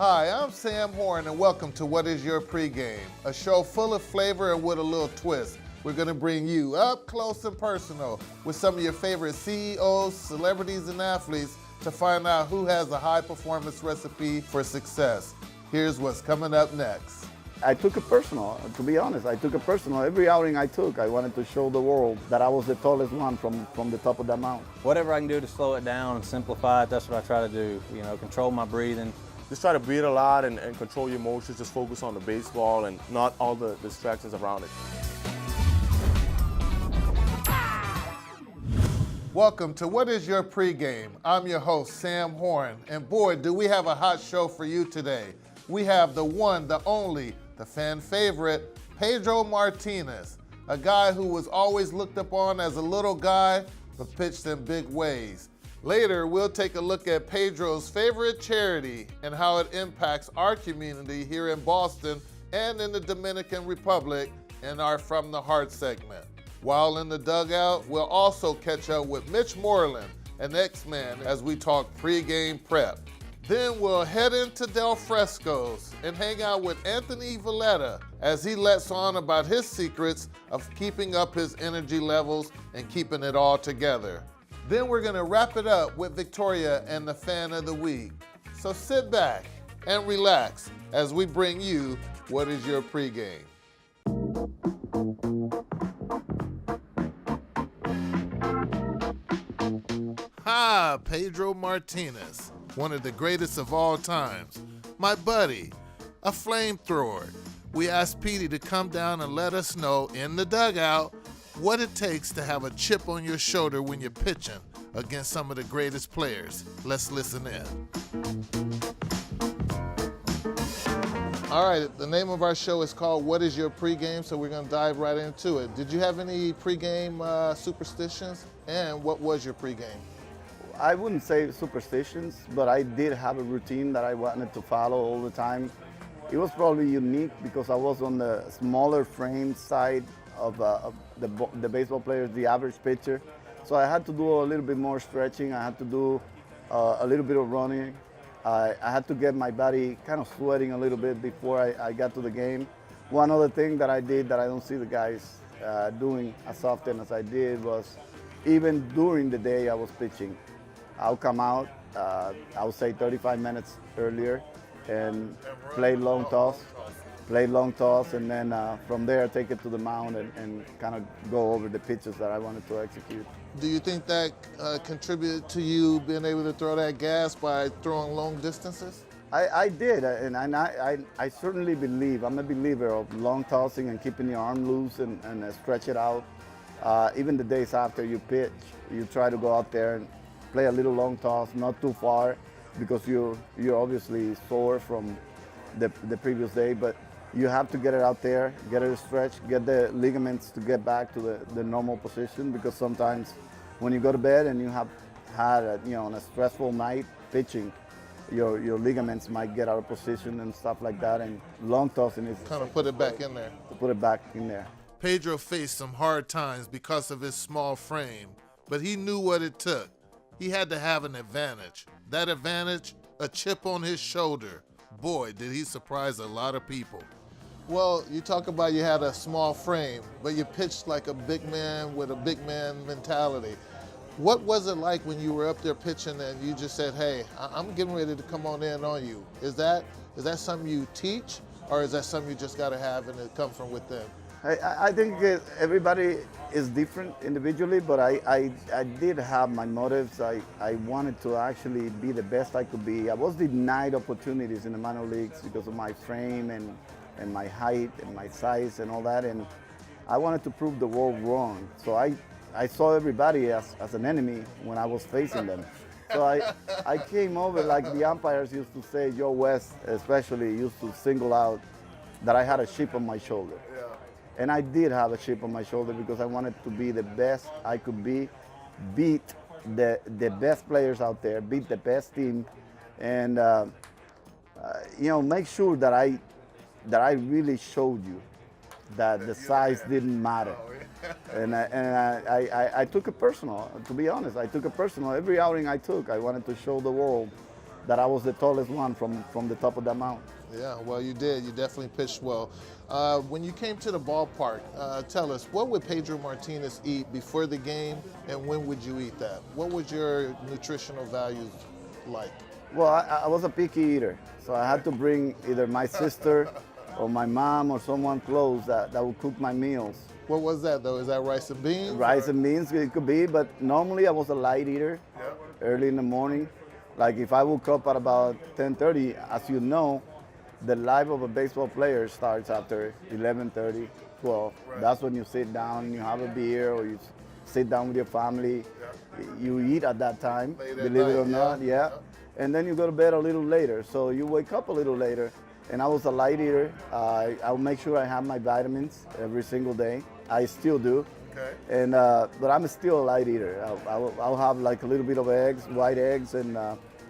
Hi, I'm Sam Horn, and welcome to What Is Your Pregame, a show full of flavor and with a little twist. We're going to bring you up close and personal with some of your favorite CEOs, celebrities, and athletes to find out who has a high-performance recipe for success. Here's what's coming up next. I took it personal, to be honest. I took it personal. Every outing I took, I wanted to show the world that I was the tallest one from the top of that mountain. Whatever I can do to slow it down and simplify it, that's what I try to do. You know, control my breathing. Just try to breathe a lot and control your emotions. Just focus on the baseball and not all the distractions around it. Welcome to What Is Your Pregame. I'm your host, Sam Horn, and boy, do we have a hot show for you today. We have the one, the only, the fan favorite, Pedro Martinez, a guy who was always looked upon as a little guy, but pitched in big ways. Later, we'll take a look at Pedro's favorite charity and how it impacts our community here in Boston and in the Dominican Republic in our From the Heart segment. While in the dugout, we'll also catch up with Mitch Moreland, an X-Man, as we talk pregame prep. Then we'll head into Del Fresco's and hang out with Anthony Valletta as he lets on about his secrets of keeping up his energy levels and keeping it all together. Then we're gonna wrap it up with Victoria and the Fan of the Week. So sit back and relax as we bring you What Is Your Pregame. Hi, Pedro Martinez, one of the greatest of all times. My buddy, a flamethrower. We asked Petey to come down and let us know in the dugout what it takes to have a chip on your shoulder when you're pitching against some of the greatest players. Let's listen in. All right, the name of our show is called What Is Your Pregame, so we're gonna dive right into it. Did you have any pregame superstitions? And what was your pregame? I wouldn't say superstitions, but I did have a routine that I wanted to follow all the time. It was probably unique because I was on the smaller frame side of the baseball players, the average pitcher. So I had to do a little bit more stretching. I had to do a little bit of running. I had to get my body kind of sweating a little bit before I got to the game. One other thing that I did that I don't see the guys doing as often as I did was even during the day I was pitching. I'll come out, I would say 35 minutes earlier and play long toss, and then from there take it to the mound and kind of go over the pitches that I wanted to execute. Do you think that contributed to you being able to throw that gas by throwing long distances? I did, and I certainly believe, I'm a believer of long tossing and keeping your arm loose and stretch it out. Even the days after you pitch, you try to go out there and play a little long toss, not too far, because you're obviously sore from the previous day, but you have to get it out there, get it stretched, get the ligaments to get back to the normal position, because sometimes when you go to bed and you have had on a stressful night pitching, your ligaments might get out of position and stuff like that, and long tossing is kind of put it back in there. Put it back in there. Pedro faced some hard times because of his small frame, but he knew what it took. He had to have an advantage. That advantage, a chip on his shoulder. Boy, did he surprise a lot of people. Well, you talk about you had a small frame, but you pitched like a big man with a big man mentality. What was it like when you were up there pitching and you just said, hey, I'm getting ready to come on in on you? Is that something you teach, or is that something you just got to have and it comes from within? I think everybody is different individually, but I did have my motives. I wanted to actually be the best I could be. I was denied opportunities in the minor leagues because of my frame and my height and my size and all that, and I wanted to prove the world wrong. So I saw everybody as an enemy when I was facing them. So I came over, like the umpires used to say, Joe West especially used to single out that I had a chip on my shoulder. Yeah. And I did have a chip on my shoulder because I wanted to be the best I could be, beat the best players out there, beat the best team, and make sure that I really showed you that the size didn't matter. And I took it personal, to be honest. I took it personal. Every outing I took, I wanted to show the world that I was the tallest one from the top of that mountain. Yeah, well, you did. You definitely pitched well. When you came to the ballpark, tell us, what would Pedro Martinez eat before the game, and when would you eat that? What was your nutritional values like? Well, I was a picky eater, so I had to bring either my sister or my mom or someone close that would cook my meals. What was that, though? Is that rice and beans? Rice and beans, it could be, but normally I was a light eater early in the morning. Like if I woke up at about 10:30, as you know, the life of a baseball player starts after 11:30, 12. Right. That's when you sit down, you have a beer, or you sit down with your family. You eat at that time, Late at believe it or night, not, yeah. And then you go to bed a little later, so you wake up a little later. And I was a light eater. I'll make sure I have my vitamins every single day. I still do. Okay. And but I'm still a light eater. I'll have like a little bit of eggs, white eggs, and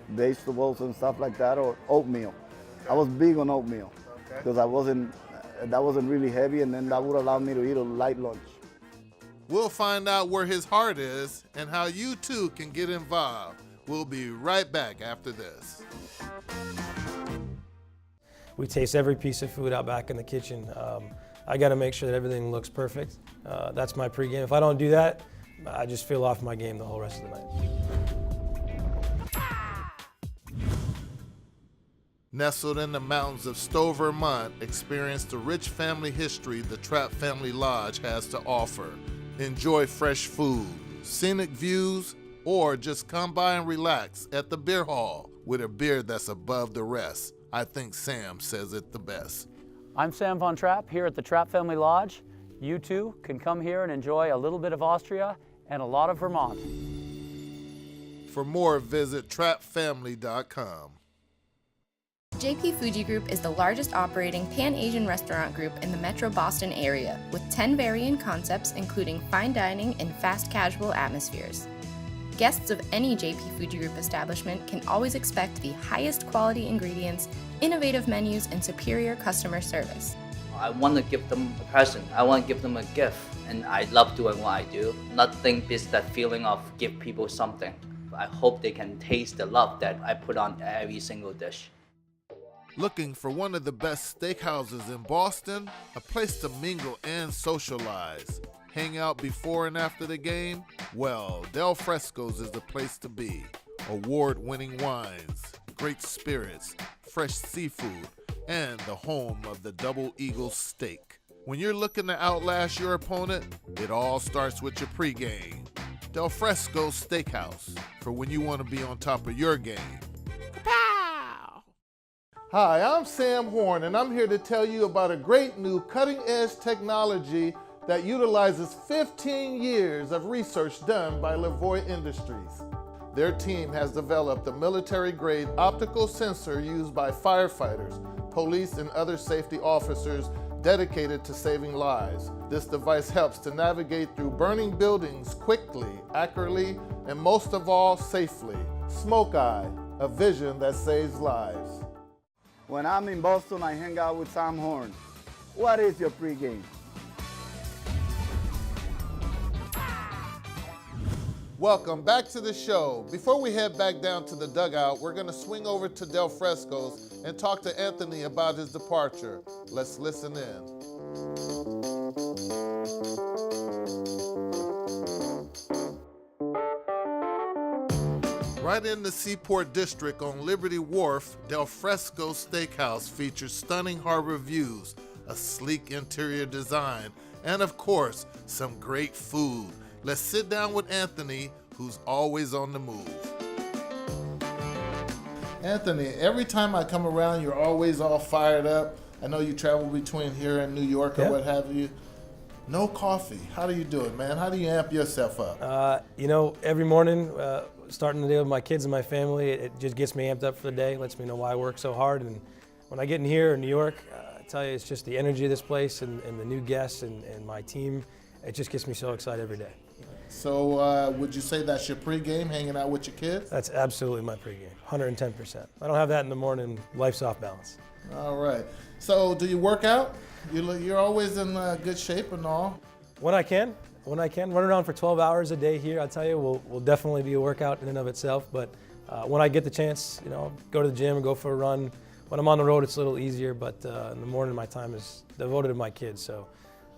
vegetables and stuff like that, or oatmeal. I was big on oatmeal because that wasn't really heavy, and then that would allow me to eat a light lunch. We'll find out where his heart is and how you too can get involved. We'll be right back after this. We taste every piece of food out back in the kitchen. I got to make sure that everything looks perfect. That's my pregame. If I don't do that, I just feel off my game the whole rest of the night. Nestled in the mountains of Stowe, Vermont, experience the rich family history the Trapp Family Lodge has to offer. Enjoy fresh food, scenic views, or just come by and relax at the beer hall with a beer that's above the rest. I think Sam says it the best. I'm Sam Von Trapp here at the Trapp Family Lodge. You too can come here and enjoy a little bit of Austria and a lot of Vermont. For more, visit trappfamily.com. JP Fuji Group is the largest operating Pan-Asian restaurant group in the Metro Boston area, with 10 varying concepts including fine dining and fast casual atmospheres. Guests of any JP Fuji Group establishment can always expect the highest quality ingredients, innovative menus, and superior customer service. I want to give them a present. I want to give them a gift, and I love doing what I do. Nothing beats that feeling of give people something. I hope they can taste the love that I put on every single dish. Looking for one of the best steakhouses in Boston? A place to mingle and socialize. Hang out before and after the game? Well, Del Fresco's is the place to be. Award-winning wines, great spirits, fresh seafood, and the home of the Double Eagle steak. When you're looking to outlast your opponent, it all starts with your pregame. Del Fresco's Steakhouse, for when you want to be on top of your game. Kapow! Hi, I'm Sam Horn, and I'm here to tell you about a great new cutting-edge technology that utilizes 15 years of research done by Lavoie Industries. Their team has developed a military-grade optical sensor used by firefighters, police, and other safety officers dedicated to saving lives. This device helps to navigate through burning buildings quickly, accurately, and most of all, safely. Smoke Eye, a vision that saves lives. When I'm in Boston, I hang out with Sam Horn. What is your pregame? Welcome back to the show. Before we head back down to the dugout, we're going to swing over to Del Fresco's and talk to Anthony about his departure. Let's listen in. Right in the Seaport District on Liberty Wharf, Del Fresco Steakhouse features stunning harbor views, a sleek interior design, and of course, some great food. Let's sit down with Anthony, who's always on the move. Anthony, every time I come around, you're always all fired up. I know you travel between here and New York or what have you. No coffee. How do you do it, man? How do you amp yourself up? Every morning, starting the day with my kids and my family, it just gets me amped up for the day, lets me know why I work so hard. And when I get in here in New York, I tell you, it's just the energy of this place and the new guests and my team. It just gets me so excited every day. So would you say that's your pregame, hanging out with your kids? That's absolutely my pregame, 110%. I don't have that in the morning, life's off balance. All right. So do you work out? You're always in good shape and all. When I can, run around for 12 hours a day here, I'll tell you, will definitely be a workout in and of itself, but when I get the chance, go to the gym and go for a run. When I'm on the road, it's a little easier, but in the morning, my time is devoted to my kids. So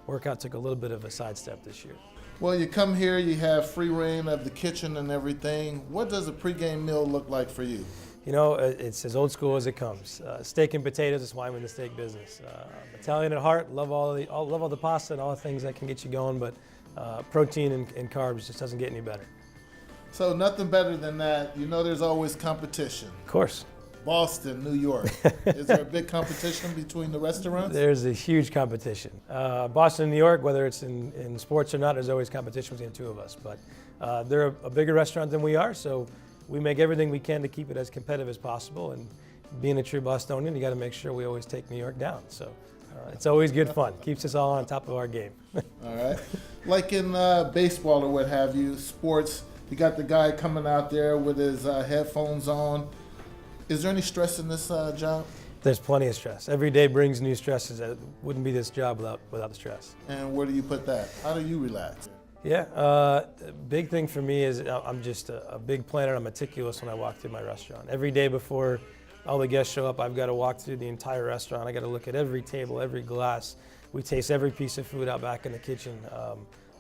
workout took a little bit of a sidestep this year. Well, you come here, you have free reign of the kitchen and everything. What does a pregame meal look like for you? It's as old school as it comes. Steak and potatoes is why I'm in the steak business. Italian at heart, love all the pasta and all the things that can get you going, but protein and carbs just doesn't get any better. So nothing better than that. There's always competition. Of course. Boston, New York. Is there a big competition between the restaurants? There's a huge competition. Boston and New York, whether it's in sports or not, there's always competition between the two of us. But they're a bigger restaurant than we are, so we make everything we can to keep it as competitive as possible. And being a true Bostonian, you got to make sure we always take New York down. So it's always good fun. Keeps us all on top of our game. All right. Like in baseball or what have you, sports, you got the guy coming out there with his headphones on. Is there any stress in this job? There's plenty of stress. Every day brings new stresses. It wouldn't be this job without the stress. And where do you put that? How do you relax? Yeah, big thing for me is I'm just a big planner. I'm meticulous when I walk through my restaurant. Every day before all the guests show up, I've got to walk through the entire restaurant. I got to look at every table, every glass. We taste every piece of food out back in the kitchen.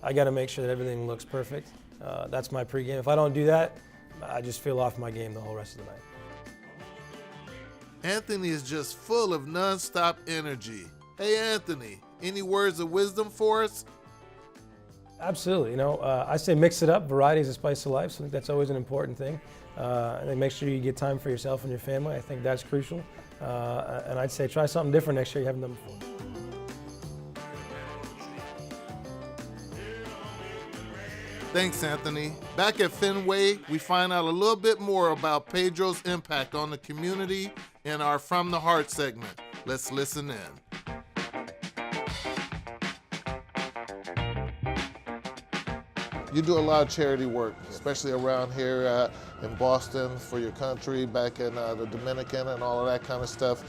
I got to make sure that everything looks perfect. That's my pregame. If I don't do that, I just feel off my game the whole rest of the night. Anthony is just full of nonstop energy. Hey, Anthony, any words of wisdom for us? Absolutely. I say mix it up. Variety is the spice of life, so I think that's always an important thing. And then make sure you get time for yourself and your family. I think that's crucial. And I'd say try something different next year you haven't done before. Thanks, Anthony. Back at Fenway, we find out a little bit more about Pedro's impact on the community in our From the Heart segment. Let's listen in. You do a lot of charity work, especially around here in Boston for your country, back in the Dominican and all of that kind of stuff.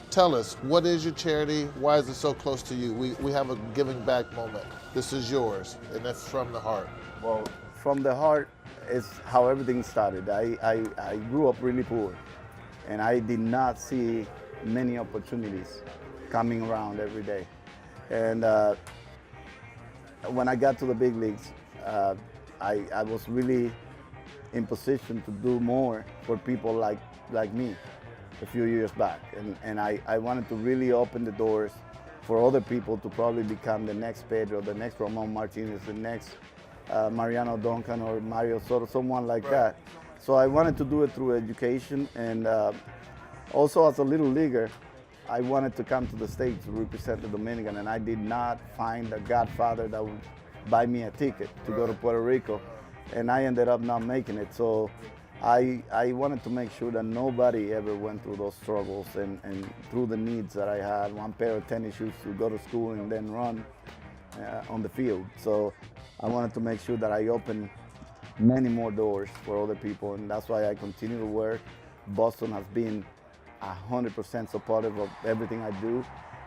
Tell us, what is your charity? Why is it so close to you? We have a giving back moment. This is yours, and that's From the Heart. Well, From the Heart is how everything started. I grew up really poor, and I did not see many opportunities coming around every day. And when I got to the big leagues, I was really in position to do more for people like me a few years back. And I wanted to really open the doors for other people to probably become the next Pedro, the next Ramon Martinez, the next Mariano Duncan or Mario Soto, someone like that. So I wanted to do it through education, and also as a little leaguer, I wanted to come to the States to represent the Dominican, and I did not find a godfather that would buy me a ticket to go to Puerto Rico, and I ended up not making it. So I wanted to make sure that nobody ever went through those struggles and through the needs that I had, one pair of tennis shoes to go to school and then run on the field. So I wanted to make sure that I opened many more doors for other people, and that's why I continue to work. Boston has been 100% supportive of everything I do.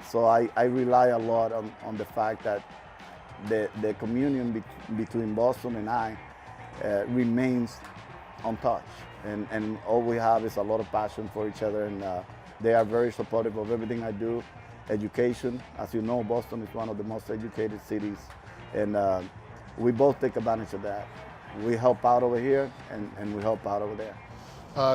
So I rely a lot on the fact that the communion between Boston and I remains untouched. And all we have is a lot of passion for each other, and they are very supportive of everything I do. Education, as you know, Boston is one of the most educated cities, and we both take advantage of that. We help out over here, and we help out over there.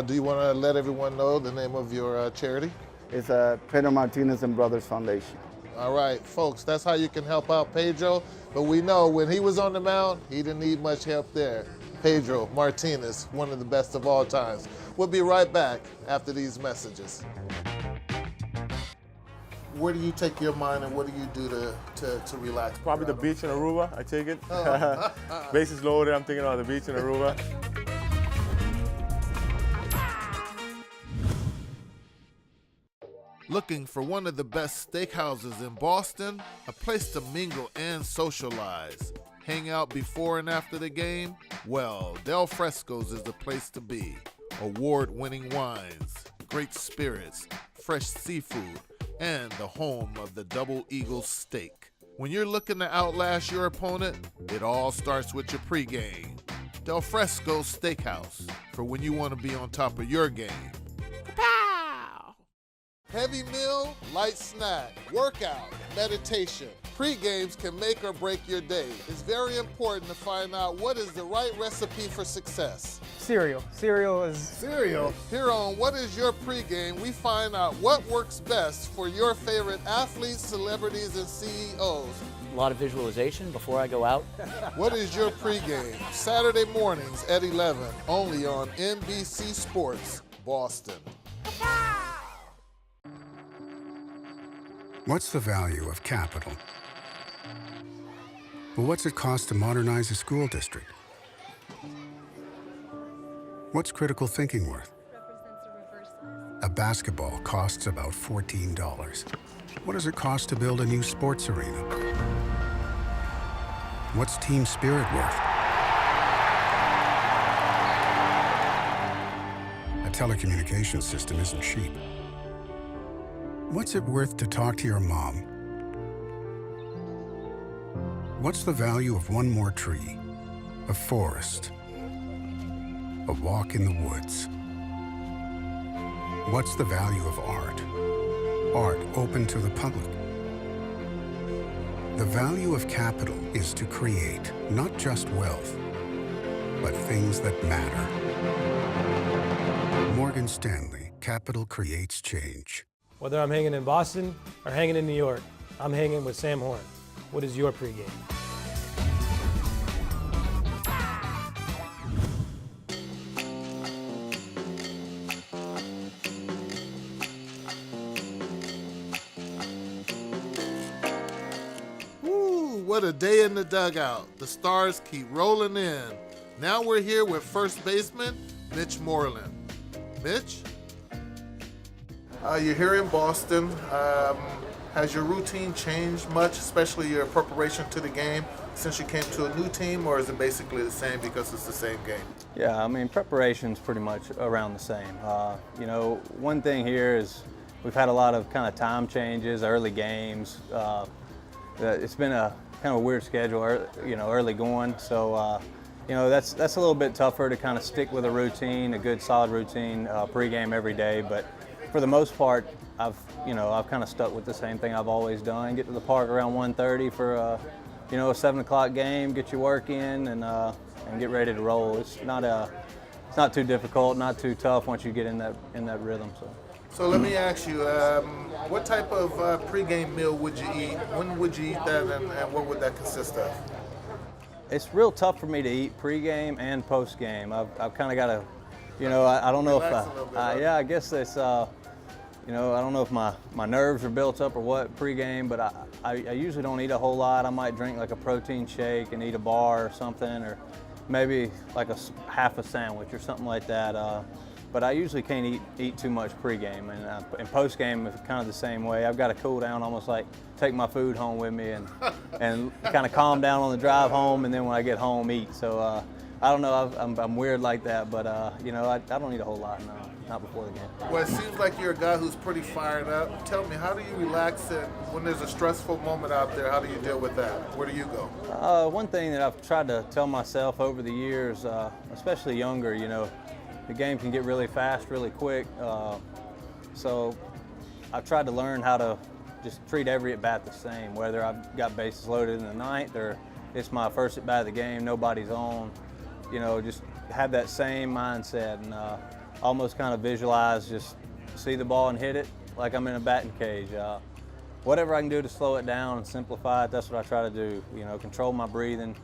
Do you want to let everyone know the name of your charity? It's Pedro Martinez and Brothers Foundation. All right, folks, that's how you can help out Pedro. But we know when he was on the mound, he didn't need much help there. Pedro Martinez, one of the best of all times. We'll be right back after these messages. Where do you take your mind, and what do you do to relax? Probably the beach in Aruba, I take it. Bases loaded, I'm thinking about the beach in Aruba. Looking for one of the best steakhouses in Boston? A place to mingle and socialize. Hang out before and after the game? Well, Del Fresco's is the place to be. Award-winning wines, great spirits, fresh seafood, and the home of the Double Eagle steak. When you're looking to outlast your opponent, it all starts with your pregame. Del Fresco's Steakhouse. For for when you want to be on top of your game. Heavy meal, light snack, workout, meditation. Pre-games can make or break your day. It's very important to find out what is the right recipe for success. Cereal. Cereal is... Cereal. Here on What Is Your Pregame, we find out what works best for your favorite athletes, celebrities, and CEOs. A lot of visualization before I go out. What Is Your Pregame? Saturday mornings at 11, only on NBC Sports, Boston. What's the value of capital? Well, what's it cost to modernize a school district? What's critical thinking worth? A basketball costs about $14. What does it cost to build a new sports arena? What's team spirit worth? A telecommunications system isn't cheap. What's it worth to talk to your mom? What's the value of one more tree, a forest, a walk in the woods? What's the value of art? Art open to the public. The value of capital is to create not just wealth, but things that matter. Morgan Stanley, capital creates change. Whether I'm hanging in Boston or hanging in New York, I'm hanging with Sam Horn. What is your pregame? Woo, what a day in the dugout. The Stars keep rolling in. Now we're here with first baseman Mitch Moreland. Mitch? You're here in Boston. Has your routine changed much, especially your preparation to the game, since you came to a new team, or is it basically the same because it's the same game? Yeah, I mean, preparation's pretty much around the same. You know, one thing here is we've had a lot of kind of time changes, early games. It's been a kind of a weird schedule, early going. So, you know, that's a little bit tougher to kind of stick with a routine, a good solid routine pregame every day. But for the most part, I've kind of stuck with the same thing I've always done. Get to the park around 1:30 for a 7 o'clock game. Get your work in and get ready to roll. It's not too difficult, not too tough once you get in that rhythm. So let me ask you, what type of pregame meal would you eat? When would you eat that, and what would that consist of? It's real tough for me to eat pregame and postgame. I've kind of got to, I don't know if I guess it's. I don't know if my nerves are built up or what pregame, but I usually don't eat a whole lot. I might drink like a protein shake and eat a bar or something, or maybe like half a sandwich or something like that. But I usually can't eat too much pregame, and postgame is kind of the same way. I've got to cool down, almost like take my food home with me and kind of calm down on the drive home, and then when I get home, eat. So I don't know, I'm weird like that, but I don't eat a whole lot, no. Not before the game. Well, it seems like you're a guy who's pretty fired up. Tell me, how do you relax, and when there's a stressful moment out there, how do you deal with that? Where do you go? One thing that I've tried to tell myself over the years, especially younger, the game can get really fast, really quick. So I've tried to learn how to just treat every at-bat the same, whether I've got bases loaded in the ninth or it's my first at-bat of the game, nobody's on. Just have that same mindset and almost kind of visualize, just see the ball and hit it like I'm in a batting cage. Whatever I can do to slow it down and simplify it, that's what I try to do. Control my breathing,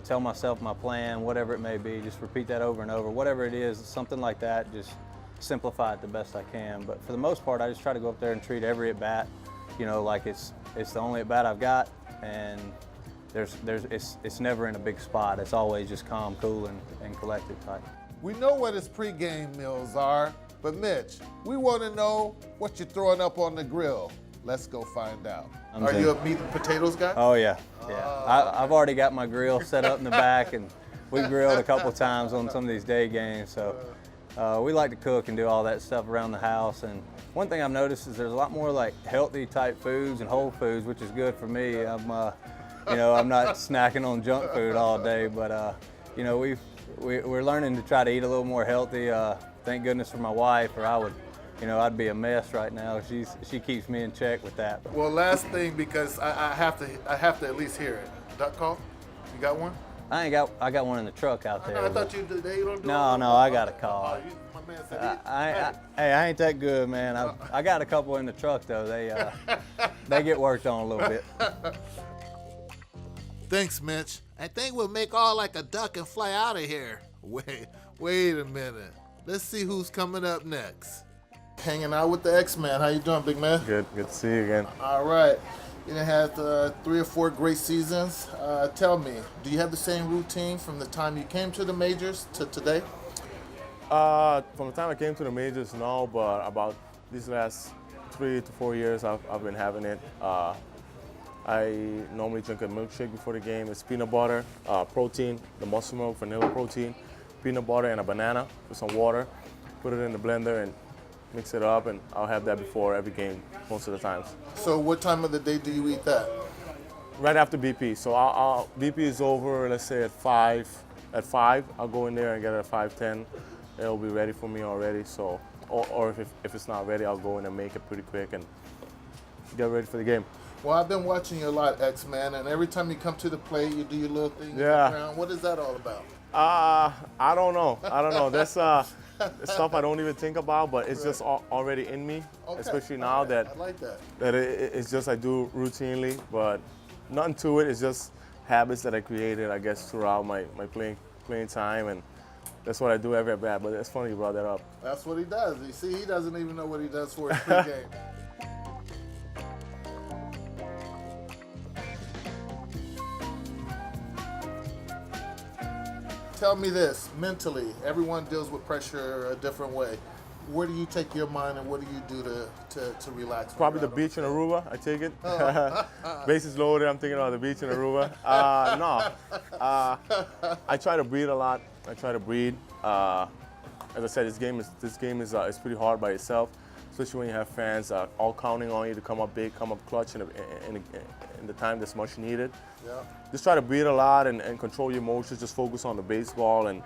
tell myself my plan, whatever it may be, just repeat that over and over. Whatever it is, something like that, just simplify it the best I can. But for the most part, I just try to go up there and treat every at-bat, like it's the only at-bat I've got, and it's never in a big spot. It's always just calm, cool, and collected type. We know what his pregame meals are, but Mitch, we want to know what you're throwing up on the grill. Let's go find out. Are you a meat and potatoes guy? Oh yeah. I've already got my grill set up in the back, and we grilled a couple times on some of these day games. So we like to cook and do all that stuff around the house. And one thing I've noticed is there's a lot more like healthy type foods and whole foods, which is good for me. I'm not snacking on junk food all day, but we're learning to try to eat a little more healthy. Thank goodness for my wife, or I would, I'd be a mess right now. She keeps me in check with that. Well, last thing, because I have to at least hear it. Duck call? You got one? I got one in the truck out there. I thought you don't do No, all I got a call. My man said I ain't that good, man. I got a couple in the truck though. They get worked on a little bit. Thanks, Mitch. I think we'll make all like a duck and fly out of here. Wait a minute. Let's see who's coming up next. Hanging out with the X-Man. How you doing, big man? Good to see you again. All right. You done had 3 or 4 great seasons. Tell me, do you have the same routine from the time you came to the majors to today? From the time I came to the majors, no, but about these last 3 to 4 years, I've been having it. I normally drink a milkshake before the game. It's peanut butter, protein, the muscle milk, vanilla protein, peanut butter, and a banana with some water. Put it in the blender and mix it up, and I'll have that before every game most of the times. So what time of the day do you eat that? Right after BP. So BP is over, let's say at 5. At 5, I'll go in there and get it at 5:10. It'll be ready for me already. So, or if it's not ready, I'll go in and make it pretty quick and get ready for the game. Well, I've been watching you a lot, X-Man, and every time you come to the plate, you do your little thing in the background. What is that all about? I don't know. That's stuff I don't even think about, but it's just already in me, especially now that I like that. It's just I do routinely, but nothing to it. It's just habits that I created, I guess, throughout my playing time, and that's what I do every at bat. But it's funny you brought that up. That's what he does. You see, he doesn't even know what he does for his pregame. Tell me this, mentally, everyone deals with pressure a different way. Where do you take your mind and what do you do to relax? Probably the beach in Aruba, I take it. Bases loaded, I'm thinking about the beach in Aruba. I try to breathe a lot. I try to breathe. As I said, this game is pretty hard by itself, especially when you have fans all counting on you to come up big, come up clutch in the time that's much needed. Yeah. Just try to breathe a lot and control your emotions. Just focus on the baseball and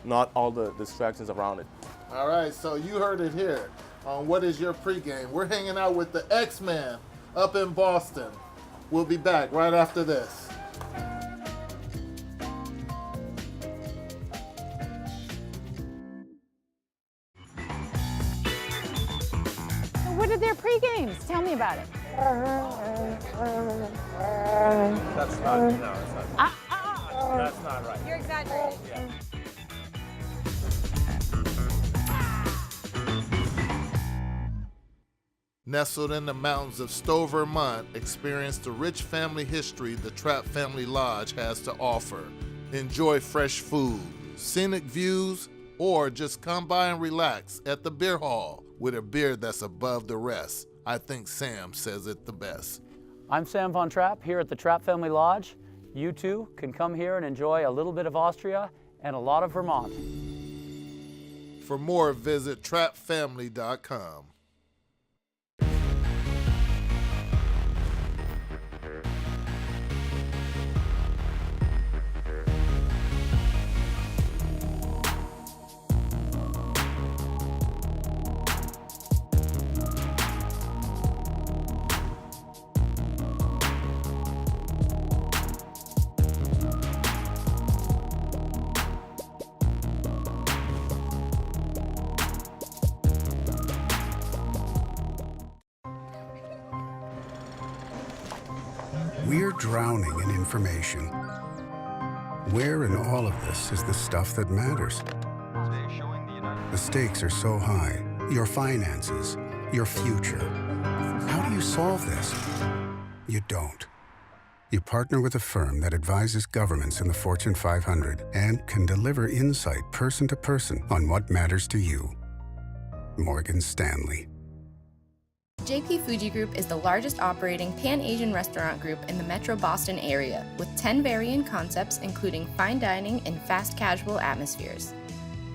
not all the distractions around it. All right, so you heard it here on What Is Your Pregame. We're hanging out with the X-Man up in Boston. We'll be back right after this. What are their pre-games? Tell me about it. That's not, no, it's not. That's not right. You're exaggerating. Yeah. Nestled in the mountains of Stowe, Vermont, experience the rich family history the Trapp Family Lodge has to offer. Enjoy fresh food, scenic views, or just come by and relax at the beer hall with a beer that's above the rest. I think Sam says it the best. I'm Sam Von Trapp here at the Trapp Family Lodge. You too can come here and enjoy a little bit of Austria and a lot of Vermont. For more, visit trappfamily.com. We're drowning in information. Where in all of this is the stuff that matters? The stakes are so high. Your finances, your future. How do you solve this? You don't. You partner with a firm that advises governments in the Fortune 500 and can deliver insight person to person on what matters to you. Morgan Stanley. JP Fuji Group is the largest operating Pan-Asian restaurant group in the Metro Boston area, with 10 varying concepts including fine dining and fast casual atmospheres.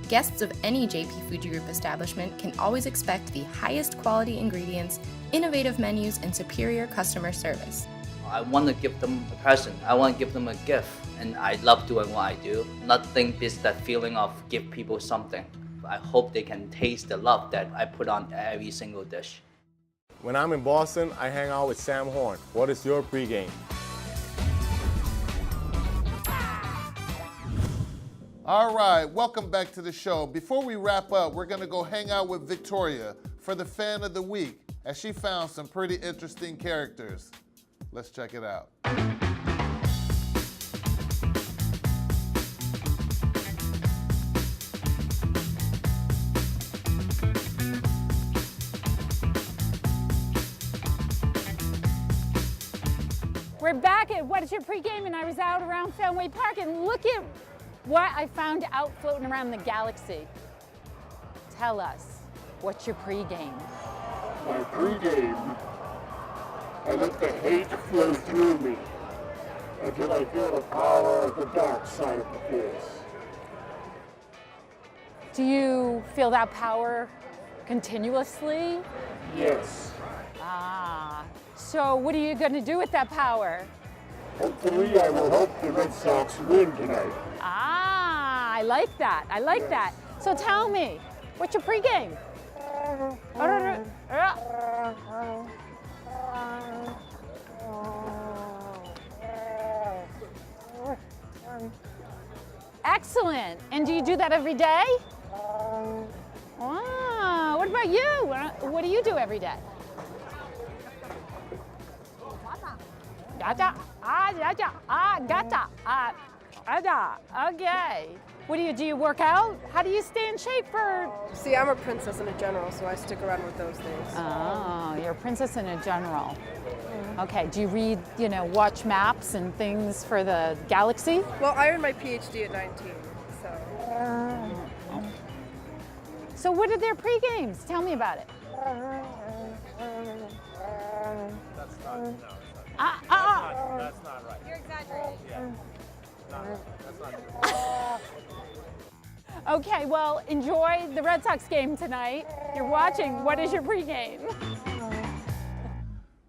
Guests of any JP Fuji Group establishment can always expect the highest quality ingredients, innovative menus, and superior customer service. I want to give them a present. I want to give them a gift. And I love doing what I do. Nothing beats that feeling of give people something. I hope they can taste the love that I put on every single dish. When I'm in Boston, I hang out with Sam Horn. What is your pregame? All right, welcome back to the show. Before we wrap up, we're gonna go hang out with Victoria for the Fan of the Week, as she found some pretty interesting characters. Let's check it out. We're back at What Is Your Pregame, and I was out around Fenway Park, and look at what I found out floating around the galaxy. Tell us, what's your pregame? My pregame, I let the hate flow through me until I feel the power of the dark side of the Force. Do you feel that power continuously? Yes. Ah, so what are you going to do with that power? Hopefully, I will help the Red Sox win tonight. Ah, I like that. I like that. So tell me, what's your pregame? Excellent. And do you do that every day? Wow. What about you? What do you do every day? Gotcha. Gotcha. Gotcha. Gotcha. Okay. What do you work out? How do you stay in shape for? See, I'm a princess and a general, so I stick around with those things. Oh, you're a princess and a general. Okay. Do you read, watch maps and things for the galaxy? Well, I earned my PhD at 19, so. So what are their pre-games? Tell me about it. That's not, no. That's not right. You're exaggerating. Yeah. That's not true. Okay, well, enjoy the Red Sox game tonight. You're watching What Is Your Pregame?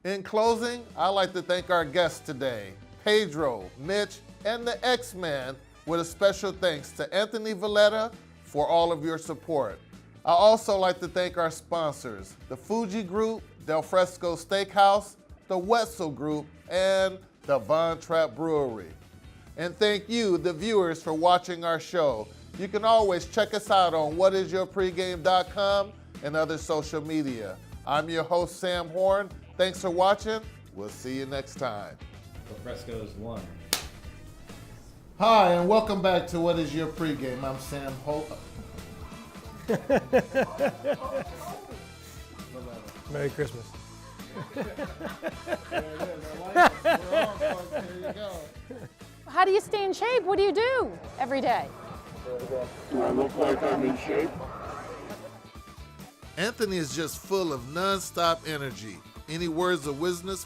In closing, I'd like to thank our guests today, Pedro, Mitch, and the X-Man, with a special thanks to Anthony Valletta for all of your support. I also like to thank our sponsors, the Fuji Group, Del Fresco Steakhouse, the Wetzel Group, and the Von Trapp Brewery. And thank you, the viewers, for watching our show. You can always check us out on whatisyourpregame.com and other social media. I'm your host, Sam Horn. Thanks for watching. We'll see you next time. The Fresco's won. Hi, and welcome back to What Is Your Pregame. I'm Sam Holt. Merry Christmas. How do you stay in shape? What do you do every day? Do I look like I'm in shape? Anthony is just full of non-stop energy. Any words of wisdom?